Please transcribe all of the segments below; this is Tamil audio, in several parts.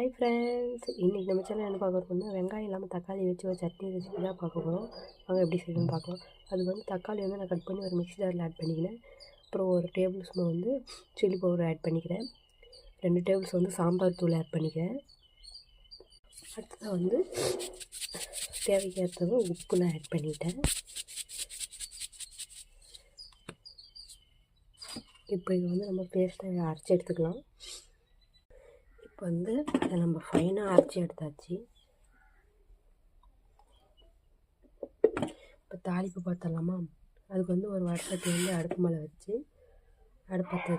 ஹாய் ஃப்ரெண்ட்ஸ், இன்றைக்கி நம்ம சேனல் என்ன பார்க்க போகிறோம்னா வெங்காயம் இல்லாமல் தக்காளி வச்சு ஒரு சட்னி ரெசிபி தான் பார்க்க போகிறோம். அவங்க எப்படி செய்யணும்னு பார்க்கலாம். அது வந்து தக்காளி வந்து நான் கட் பண்ணி ஒரு மிக்ஸி ஜாரில் ஆட் பண்ணிக்கிறேன். அப்புறம் ஒரு டேபிள் ஸ்பூன் வந்து சில்லி பவுடர் ஆட் பண்ணிக்கிறேன். 2 டேபிள் ஸ்பூன் வந்து சாம்பார் தூள் ஆட் பண்ணிக்கிறேன். அடுத்ததாக வந்து தேவைக்கேற்றவை உப்பு நான் ஆட் பண்ணிட்டேன். இப்போ இது வந்து நம்ம பேஸ்ட்டை அரைச்சி எடுத்துக்கலாம். இப்போ வந்து அதை நம்ம ஃபைனாக அரைச்சி எடுத்தாச்சு. இப்போ தாளிப்பு பார்த்தலாமா? அதுக்கு வந்து ஒரு வடசட்டி வந்து அடுப்பு மேலே வச்சு அடுப்பத்தை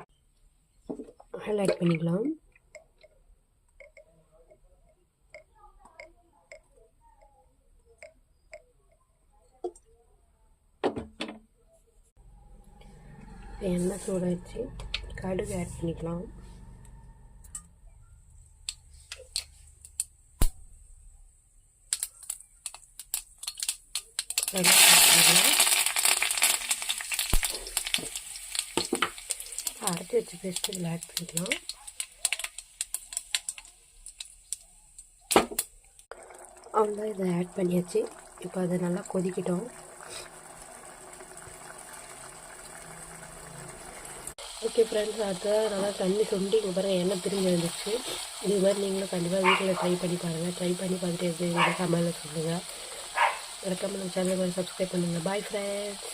ஆயில் ஆட் பண்ணிக்கலாம். இப்போ எண்ணெய் சூடாச்சு, கடுகு ஆட் பண்ணிக்கலாம். அரைச்சி வச்ச பேஸ்ட் இதில் ஆட் பண்ணிக்கலாம். அவ்வளோதான், இதை ஆட் பண்ணியாச்சு. இப்போ அதை நல்லா கொதிக்கிட்டோம். ஓகே ஃப்ரெண்ட்ஸ், அதை நல்லா தண்ணி சுண்டி இங்கே பாருங்கள் எண்ணெய் பிரிஞ்சு வந்துச்சு. இது மாதிரி நீங்களும் கண்டிப்பாக வீட்டில் ட்ரை பண்ணி பாருங்கள். ட்ரை பண்ணி பார்த்துட்டு எப்படி கமெண்ட்டில் சொல்லுங்கள். மறக்காம நம்ம சேனலை சப்ஸ்கிரைப் பண்ணுங்கள். Bye friends.